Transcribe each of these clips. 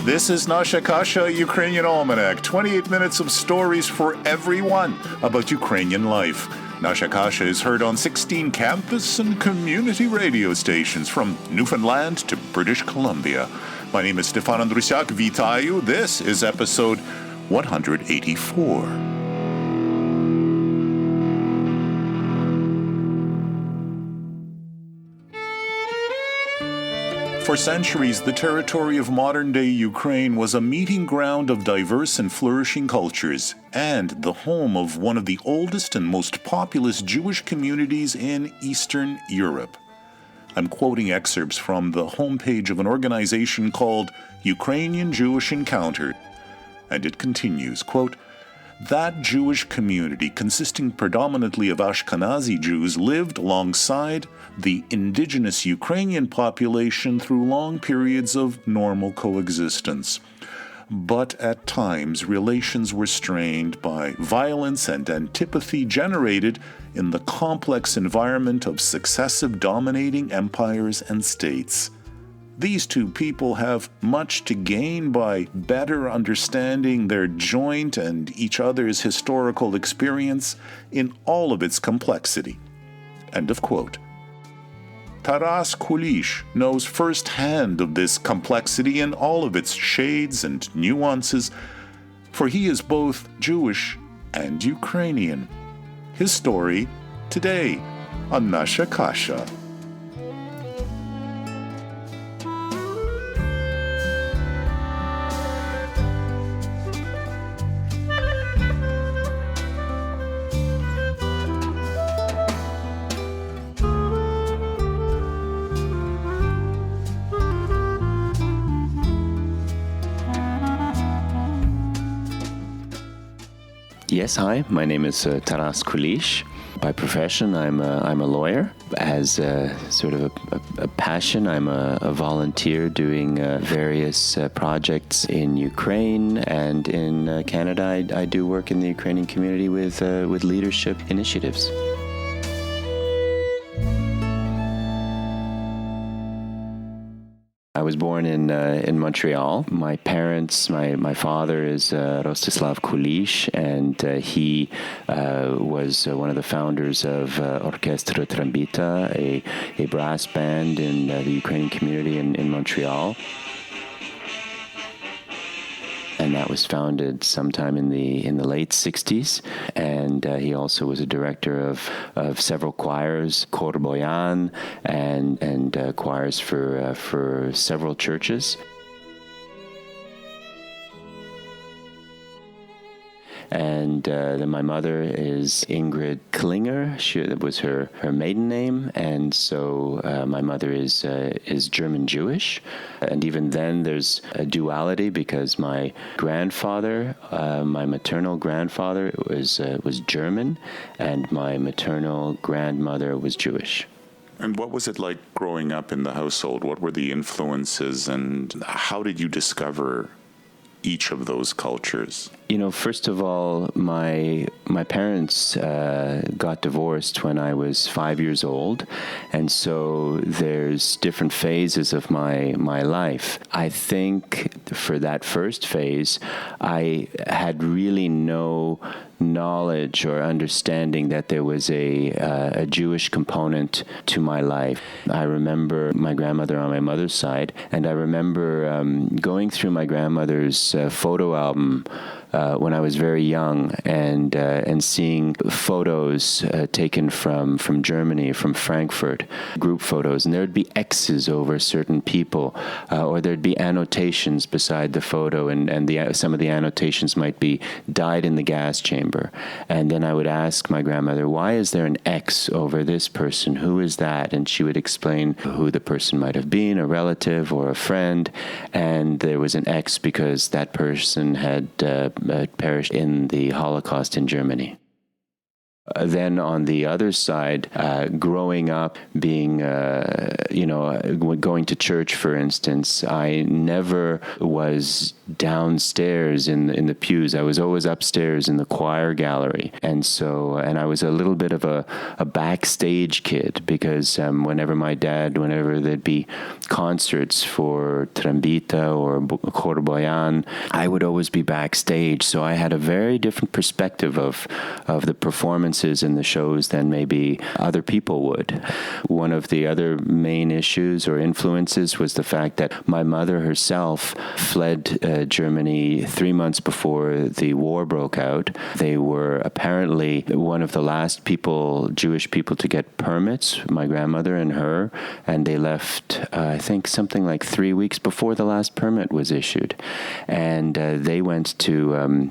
This is Nasha Kasha, Ukrainian Almanac, 28 minutes of stories for everyone about Ukrainian life. Nasha Kasha is heard on 16 campus and community radio stations from Newfoundland to British Columbia. My name is Stefan Andrusiak. Vitayu. This is episode 184. For centuries, the territory of modern-day Ukraine was a meeting ground of diverse and flourishing cultures, and the home of one of the oldest and most populous Jewish communities in Eastern Europe. I'm quoting excerpts from the homepage of an organization called Ukrainian Jewish Encounter, and it continues, quote, "That Jewish community, consisting predominantly of Ashkenazi Jews, lived alongside the indigenous Ukrainian population through long periods of normal coexistence. But at times, relations were strained by violence and antipathy generated in the complex environment of successive dominating empires and states. These two people have much to gain by better understanding their joint and each other's historical experience in all of its complexity." End of quote. Taras Kulish knows firsthand of this complexity in all of its shades and nuances, for he is both Jewish and Ukrainian. His story today on Nasha Kasha. Yes, hi. My name is Taras Kulish. By profession, I'm a lawyer. As sort of a passion, I'm a volunteer doing various projects in Ukraine and in Canada. I do work in the Ukrainian community with leadership initiatives. I was born in Montreal. My parents, my father is Rostislav Kulish, and he was one of the founders of Orchestra Trambita, a brass band in the Ukrainian community in Montreal. And that was founded sometime in the late 60s. And he also was a director of several choirs, Kor Boyan, and choirs for several churches. And then my mother is Ingrid Klinger. That was her maiden name, and so my mother is German Jewish. And even then, there's a duality because my grandfather, my maternal grandfather, was German, and my maternal grandmother was Jewish. And what was it like growing up in the household? What were the influences, and how did you discover each of those cultures? You know, first of all, my parents got divorced when I was 5 years old, and so there's different phases of my life. I think for that first phase, I had really no knowledge or understanding that there was a Jewish component to my life. I remember my grandmother on my mother's side, and I remember going through my grandmother's photo album when I was very young, and seeing photos taken from Germany, from Frankfurt, group photos, and there would be X's over certain people, or there'd be annotations beside the photo, and some of the annotations might be died in the gas chamber. And then I would ask my grandmother, why is there an X over this person? Who is that? And she would explain who the person might have been, a relative or a friend, and there was an X because that person had perished in the Holocaust in Germany. Then on the other side, growing up, being, going to church, for instance, I never was downstairs in the pews. I was always upstairs in the choir gallery. And I was a little bit of a backstage kid because whenever there'd be concerts for trombita or corboyan, I would always be backstage. So I had a very different perspective of the performances in the shows than maybe other people would. One of the other main issues or influences was the fact that my mother herself fled Germany 3 months before the war broke out. They were apparently one of the last Jewish people to get permits, my grandmother and her, and they left, I think, something like 3 weeks before the last permit was issued. And they went to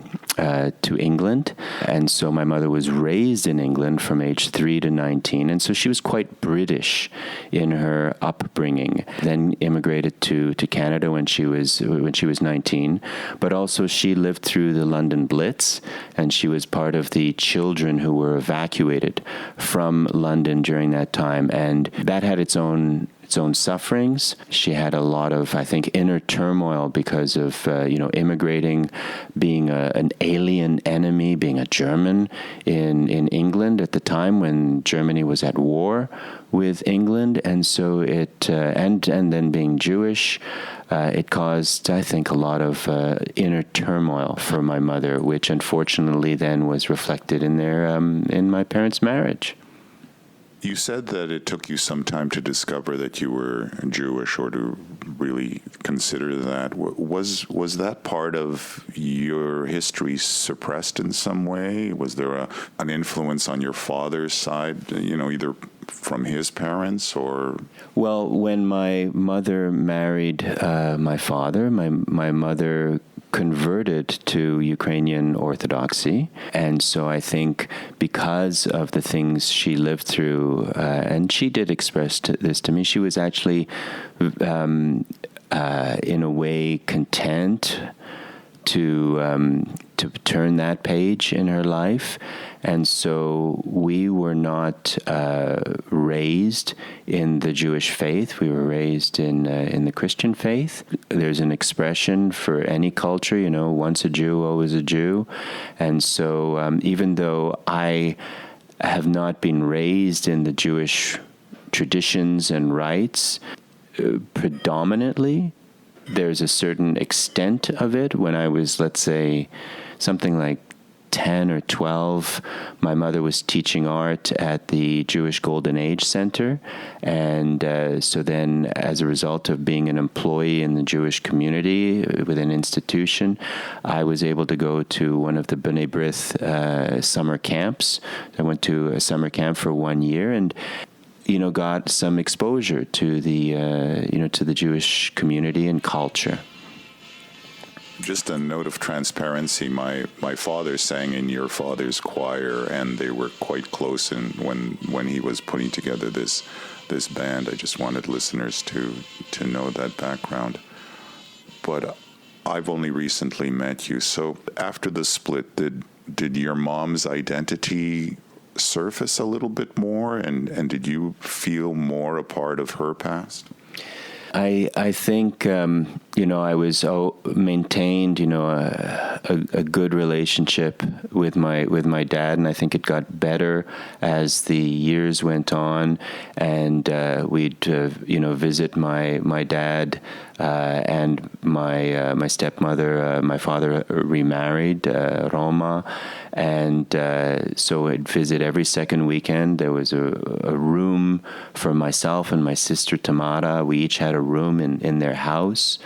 England, and so my mother was raised in England from age 3 to 19, and so she was quite British in her upbringing. Then immigrated to Canada when she was 19, but also she lived through the London Blitz, and she was part of the children who were evacuated from London during that time, and that had its own sufferings. She had a lot of, I think, inner turmoil because of, immigrating, being an alien enemy, being a German in England at the time when Germany was at war with England. And so and then being Jewish, it caused, I think, a lot of inner turmoil for my mother, which unfortunately then was reflected in my parents' marriage. You said that it took you some time to discover that you were Jewish or to really consider that. Was that part of your history suppressed in some way? Was there an influence on your father's side, either from his parents or? Well, when my mother married my father, my mother converted to Ukrainian Orthodoxy. And so I think because of the things she lived through, and she did express this to me, she was actually, in a way, content to turn that page in her life. And so we were not raised in the Jewish faith. We were raised in the Christian faith. There's an expression for any culture, once a Jew, always a Jew. And so even though I have not been raised in the Jewish traditions and rites predominantly, there's a certain extent of it. When I was, let's say, something like 10 or 12, my mother was teaching art at the Jewish Golden Age Center. And so then, as a result of being an employee in the Jewish community with an institution, I was able to go to one of the B'nai B'rith summer camps. I went to a summer camp for 1 year and got some exposure to the Jewish community and culture. Just a note of transparency, my father sang in your father's choir, and they were quite close when he was putting together this band. I just wanted listeners to know that background. But I've only recently met you, so after the split, did your mom's identity surface a little bit more, and did you feel more a part of her past? I think I was maintained a good relationship with my dad, and I think it got better as the years went on, and we'd visit my dad and my stepmother. My father remarried, Roma, and so I'd visit every second weekend. There was a room for myself and my sister Tamara. We each had a room in their house,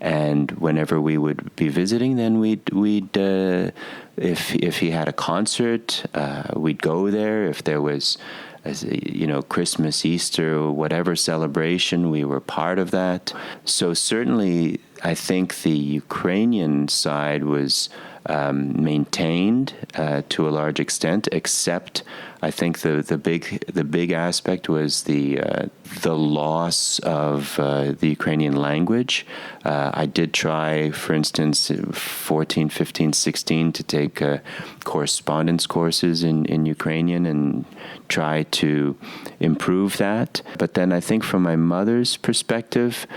and whenever we would be visiting, then we'd if he had a concert, we'd go there. If there was Christmas, Easter, or whatever celebration, we were part of that. So certainly, I think the Ukrainian side was maintained to a large extent, except I think the big aspect was the loss of the Ukrainian language. I did try, for instance, 14, 15, 16 to take correspondence courses in Ukrainian and try to improve that. But then I think from my mother's perspective,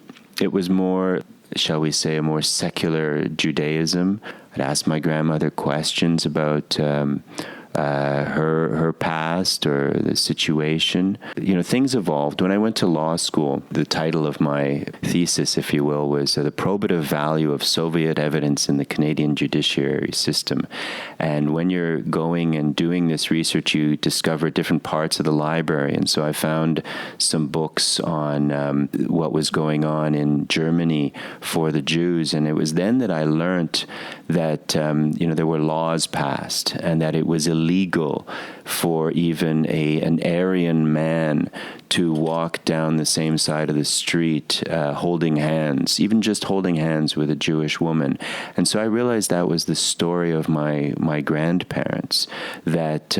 it was more, shall we say, a more secular Judaism. I'd ask my grandmother questions about her past or the situation. Things evolved. When I went to law school, the title of my thesis, if you will, was The Probative Value of Soviet Evidence in the Canadian Judiciary System. And when you're going and doing this research, you discover different parts of the library. And so I found some books on what was going on in Germany for the Jews. And it was then that I learned that, there were laws passed and that it was illegal for even an Aryan man to walk down the same side of the street holding hands, even just holding hands with a Jewish woman. And so I realized that was the story of my grandparents, that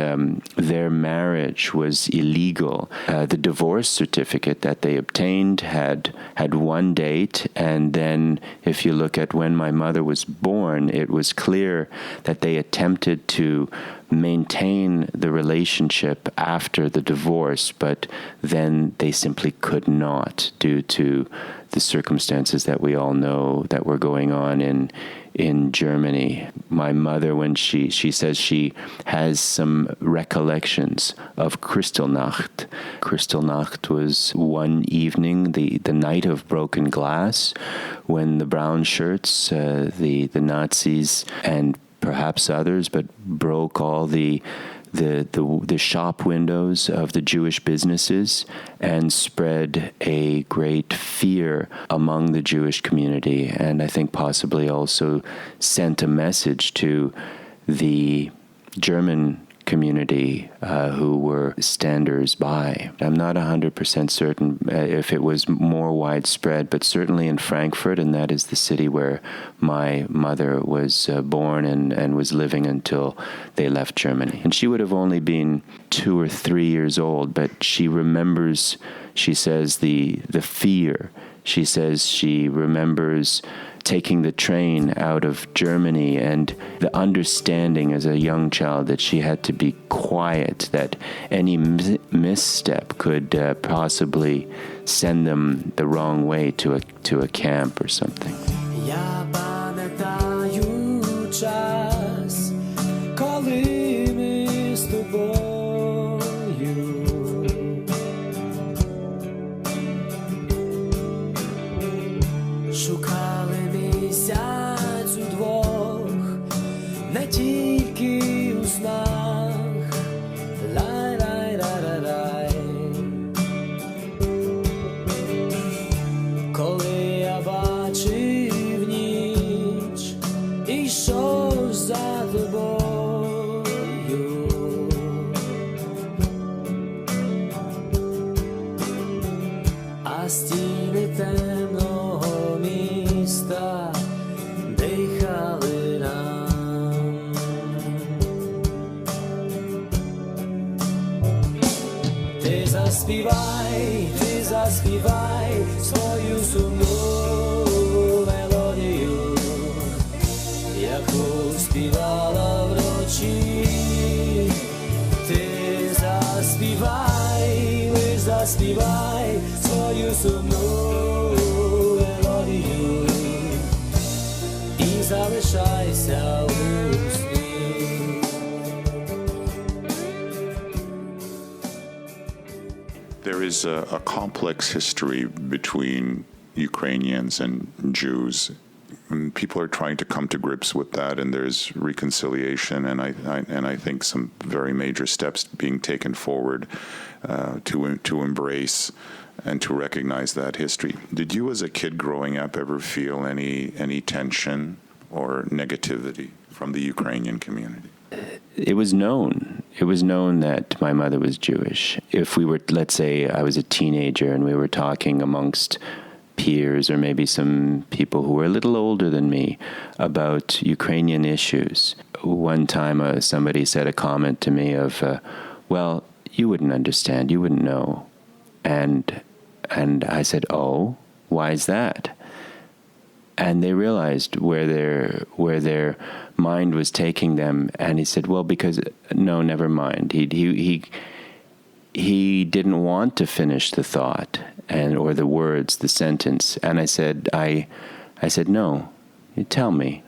their marriage was illegal. The divorce certificate that they obtained had one date, and then if you look at when my mother was born, it was clear that they attempted to maintain the relationship after the divorce, but then they simply could not due to the circumstances that we all know that were going on in Germany. My mother, when she says she has some recollections of Kristallnacht. Kristallnacht was one evening, the night of broken glass, when the brown shirts, the Nazis and perhaps others, but broke all the shop windows of the Jewish businesses and spread a great fear among the Jewish community, and I think possibly also sent a message to the German community who were standers by. I'm not 100% certain if it was more widespread, but certainly in Frankfurt, and that is the city where my mother was born and was living until they left Germany. And she would have only been 2 or 3 years old, but she remembers, she says, the fear. She says she remembers taking the train out of Germany and the understanding as a young child that she had to be quiet, that any misstep could possibly send them the wrong way to a camp or something. Я пам'ятаю час, коли ми з тобою шукали місяць удвох, не тільки у снах. Лай-рай-рай-рай-рай. Коли я бачив ніч і йшов за тобою, а стіни темного міста дихали нам. Ти заспівай свою сумну мелодію, яку співала вночі. Ти заспівай, лиш заспівай свою сумну мелодію і залишайся у сні. There is a complex history between Ukrainians and Jews. And people are trying to come to grips with that, and there's reconciliation, and I think some very major steps being taken forward to embrace and to recognize that history. Did you, as a kid growing up, ever feel any tension or negativity from the Ukrainian community? It was known. It was known that my mother was Jewish. If we were, let's say, I was a teenager and we were talking amongst peers or maybe some people who were a little older than me about Ukrainian issues. One time somebody said a comment to me of, well, you wouldn't understand, you wouldn't know. And I said, oh, why is that? And they realized where their mind was taking them. And he said, well, because, no, never mind. He didn't want to finish the thought or the words, the sentence. And I said, no, you tell me.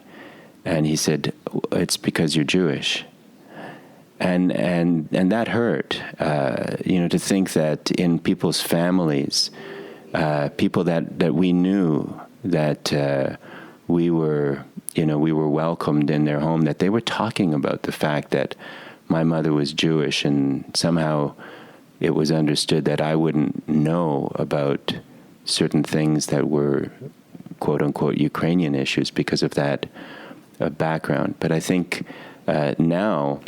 And he said, it's because you're Jewish. And that hurt, to think that in people's families, people that we knew, that we were welcomed in their home, that they were talking about the fact that my mother was Jewish, and somehow it was understood that I wouldn't know about certain things that were quote-unquote Ukrainian issues because of that background. But I think now,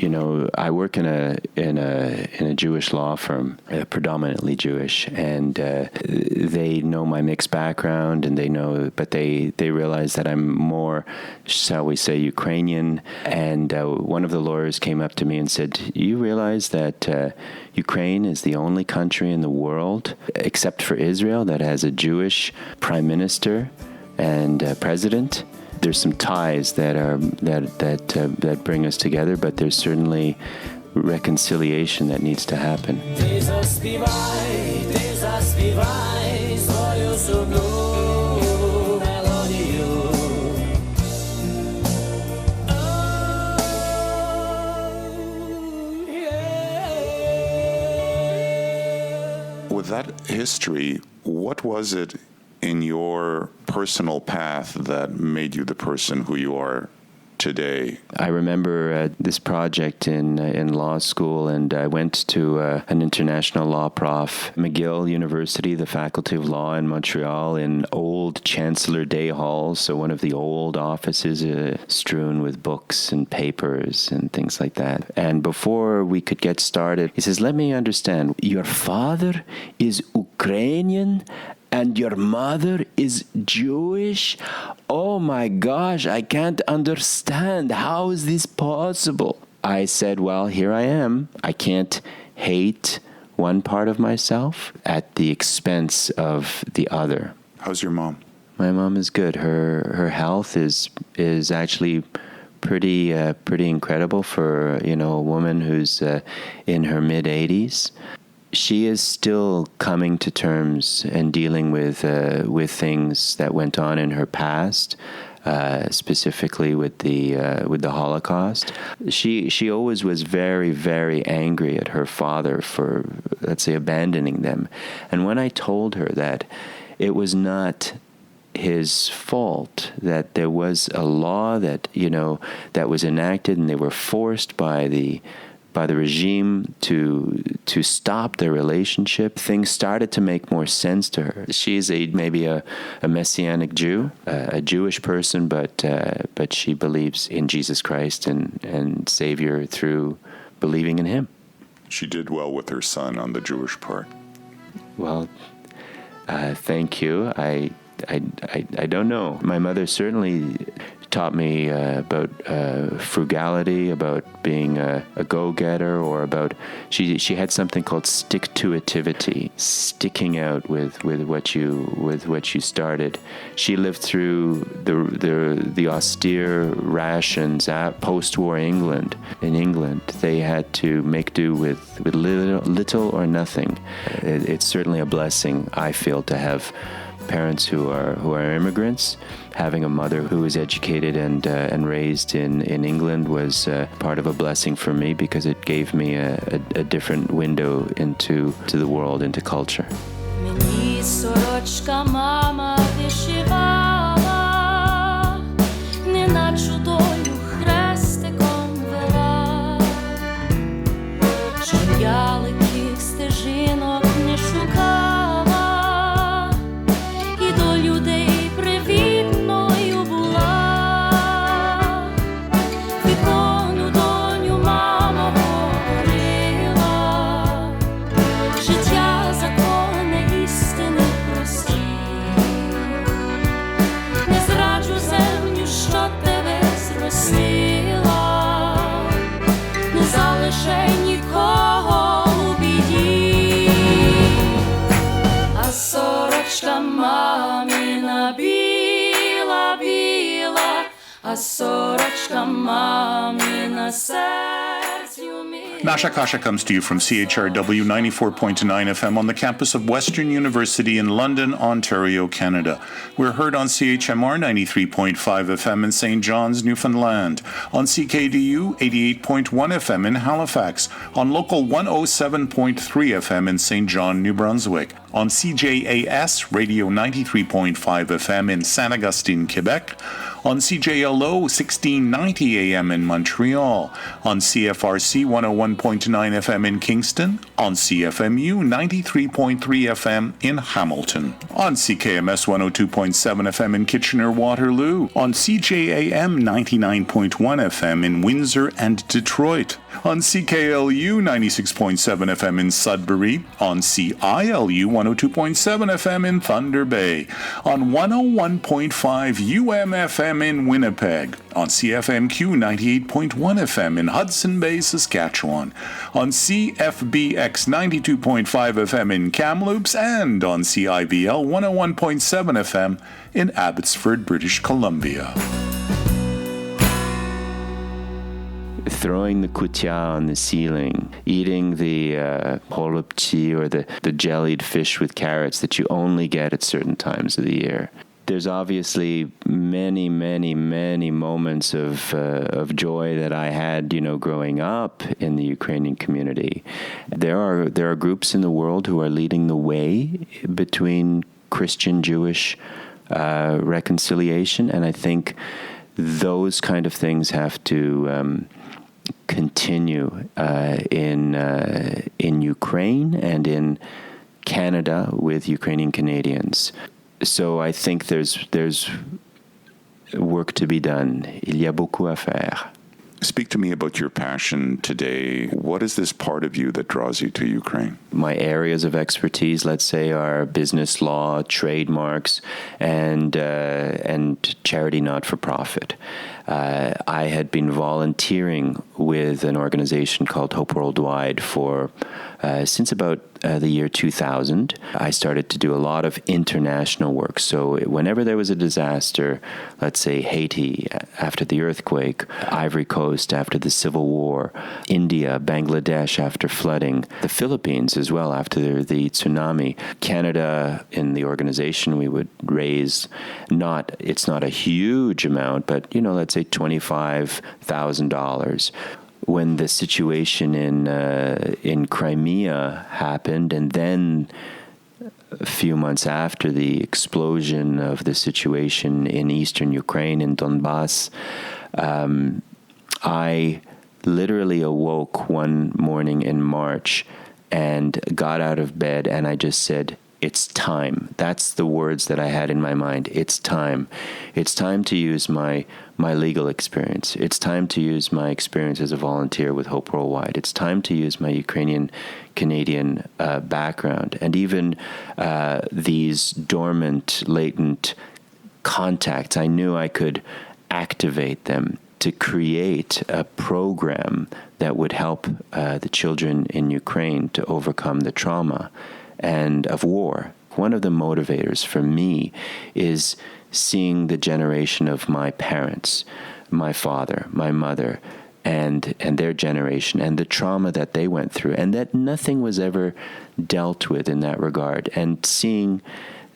I work in a Jewish law firm, predominantly Jewish, and they know my mixed background, and but they realize that I'm more, shall we say, Ukrainian. And one of the lawyers came up to me and said, "You realize that Ukraine is the only country in the world, except for Israel, that has a Jewish prime minister and president?" There's some ties that bring us together, but there's certainly reconciliation that needs to happen. With that history, what was it in your personal path that made you the person who you are today? I remember this project in law school, and I went to an international law prof, McGill University, the Faculty of Law in Montreal, in old Chancellor Day Hall, so one of the old offices strewn with books and papers and things like that. And before we could get started, he says, "Let me understand, your father is Ukrainian and your mother is Jewish? Oh my gosh, I can't understand. How is this possible?" I said, well, here I am. I can't hate one part of myself at the expense of the other. How's your mom? My mom is good. Her health is actually pretty incredible for a woman who's in her mid-80s. She is still coming to terms and dealing with things that went on in her past, specifically with the Holocaust. She always was very, very angry at her father for, let's say, abandoning them. And when I told her that it was not his fault, that there was a law that that was enacted, and they were forced by the regime to stop their relationship, things started to make more sense to her. She's maybe a Messianic Jew, a Jewish person, but she believes in Jesus Christ and Savior through believing in Him. She did well with her son on the Jewish part. Well, thank you. I don't know. My mother certainly taught me about frugality, about being a go-getter, or about she had something called stick-to-itivity, sticking out with what you started. She lived through the austere rations at post-war England. In England, they had to make do with little or nothing. It's certainly a blessing, I feel, to have parents who are immigrants. Having a mother who was educated and raised in England was part of a blessing for me, because it gave me a different window into the world, into culture. Мені сорочка мама вишивала, неначе долю хрестиком вела, щоб я легких стежинок не шукала, і до людей привітною була. Вікону доню мама говорила, життя закони істини прості. а сорочка мамина серцю мій. Nasha Kasha comes to you from CHRW 94.9 FM on the campus of Western University in London, Ontario, Canada. We're heard on CHMR 93.5 FM in St. John's, Newfoundland, on CKDU 88.1 FM in Halifax, on local 107.3 FM in St. John, New Brunswick, on CJAS Radio 93.5 FM in Saint Augustine, Quebec, on CJLO 1690 AM in Montreal, on CFRC 101.9 FM in Kingston, on CFMU 93.3 FM in Hamilton, on CKMS 102.7 FM in Kitchener-Waterloo, on CJAM 99.1 FM in Windsor and Detroit, on CKLU 96.7 FM in Sudbury, on CILU 102.7 FM in Thunder Bay, on 101.5 UMFM in Winnipeg, on CFMQ 98.1 FM in Hudson Bay, Saskatchewan, on CFBX 92.5 FM in Kamloops, and on CIVL 101.7 FM in Abbotsford, British Columbia. Throwing the kutia on the ceiling, eating the holubchi or the jellied fish with carrots that you only get at certain times of the year. There's obviously many, many, many moments of joy that I had, growing up in the Ukrainian community. There are groups in the world who are leading the way between Christian-Jewish reconciliation, and I think those kind of things have to continue in Ukraine and in Canada with Ukrainian Canadians. So I think there's work to be done. Il y a beaucoup à faire. Speak to me about your passion today. What is this part of you that draws you to Ukraine? My areas of expertise, let's say, are business law, trademarks, and charity not-for-profit. I had been volunteering with an organization called Hope Worldwide for since about the year 2000. I started to do a lot of international work. So whenever there was a disaster, let's say Haiti after the earthquake, Ivory Coast after the Civil War, India, Bangladesh after flooding, the Philippines as well after the tsunami, Canada, in the organization we would raise, it's not a huge amount, but let's say $25,000. When the situation in Crimea happened, and then a few months after the explosion of the situation in eastern Ukraine, in Donbass, I literally awoke one morning in March and got out of bed, and I just said, it's time. That's the words that I had in my mind. It's time. It's time to use my legal experience. It's time to use my experience as a volunteer with Hope Worldwide. It's time to use my Ukrainian-Canadian background. And even these dormant, latent contacts, I knew I could activate them to create a program that would help the children in Ukraine to overcome the trauma and of war. One of the motivators for me is seeing the generation of my parents, my father, my mother, and their generation, and the trauma that they went through, and that nothing was ever dealt with in that regard, and seeing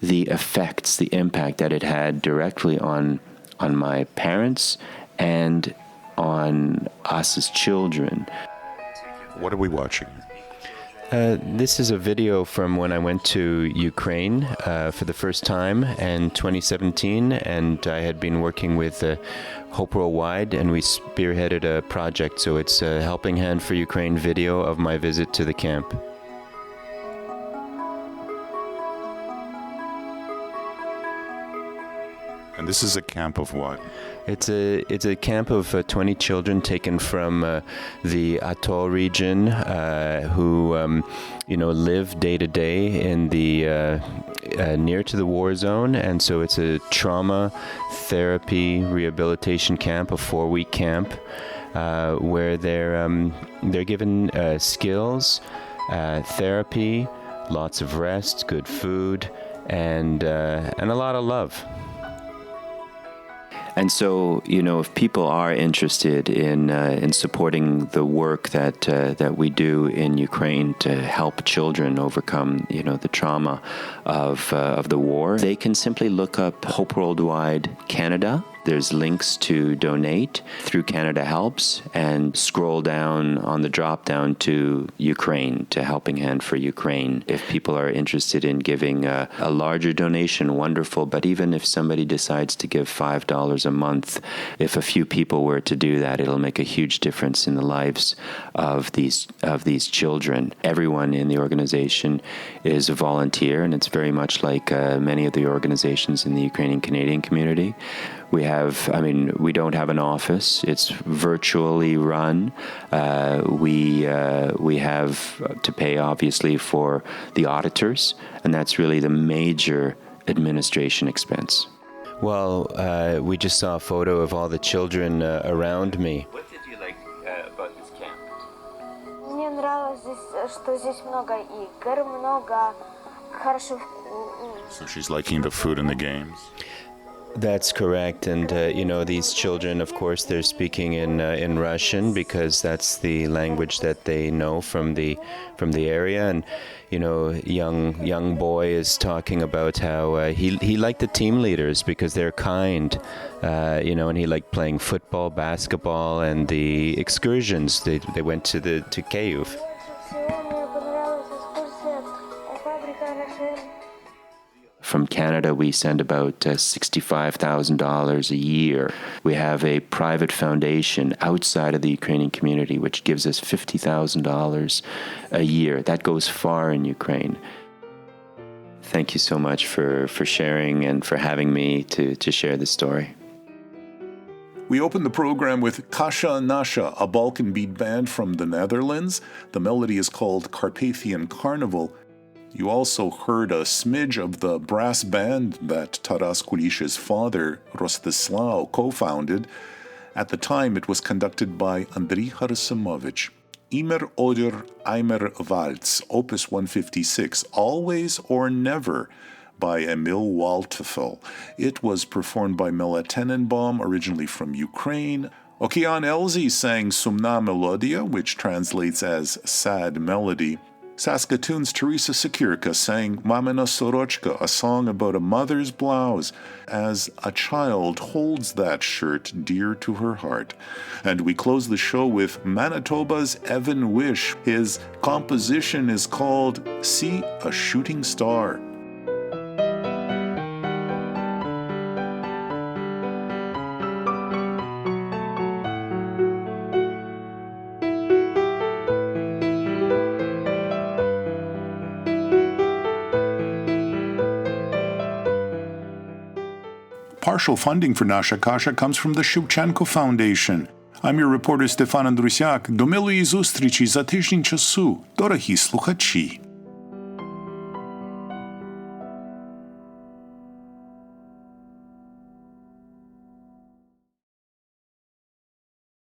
the effects, the impact that it had directly on my parents and on us as children. What are we watching? This is a video from when I went to Ukraine for the first time in 2017, and I had been working with Hope Worldwide, and we spearheaded a project, so it's a Helping Hand for Ukraine video of my visit to the camp. And this is a camp of what? It's a camp of 20 children taken from the Atoll region who live day to day in the near to the war zone, and so it's a trauma therapy rehabilitation camp, a 4-week camp where they're given skills, therapy, lots of rest, good food, and a lot of love. And so, if people are interested in supporting the work that we do in Ukraine to help children overcome, the trauma of the war, they can simply look up Hope Worldwide Canada. There's links to donate through Canada Helps, and scroll down on the drop down to Ukraine, to Helping Hand for Ukraine. If people are interested in giving a larger donation, wonderful. But even if somebody decides to give $5 a month, if a few people were to do that, it'll make a huge difference in the lives of these children. Everyone in the organization is a volunteer, and it's very much like many of the organizations in the Ukrainian Canadian community. We don't have an office. It's virtually run. We have to pay, obviously, for the auditors, and that's really the major administration expense. Well, we just saw a photo of all the children around me. What did you like about this camp? Мне нравилось здесь, что здесь много игр, много хорошо. So she's liking the food and the games. That's correct, and these children, of course, they're speaking in Russian because that's the language that they know from the area. And young boy is talking about how he liked the team leaders because they're kind, and he liked playing football, basketball, and the excursions. They went to Kyiv. From Canada, we send about $65,000 a year. We have a private foundation outside of the Ukrainian community which gives us $50,000 a year. That goes far in Ukraine. Thank you so much for sharing and for having me to share this story. We opened the program with Kasha and Nasha, a Balkan beat band from the Netherlands. The melody is called Carpathian Carnival. You also heard a smidge of the brass band that Taras Kulish's father, Rostislav, co-founded. At the time, it was conducted by Andriy Harasimovich. Imer Oder Eimer Waltz, Opus 156, Always or Never, by Emil Waldteufel. It was performed by Mela Tenenbaum, originally from Ukraine. Okean Elzy sang Sumna Melodia, which translates as Sad Melody. Saskatoon's Teresa Sekirka sang Mamina Sorochka, a song about a mother's blouse, as a child holds that shirt dear to her heart. And we close the show with Manitoba's Evan Wish. His composition is called See a Shooting Star. Partial funding for Nasha Kasha comes from the Shevchenko Foundation. I'm your reporter Stefan Andrusiak. До милої зустрічі за тиждень часу, дорогі слухачі.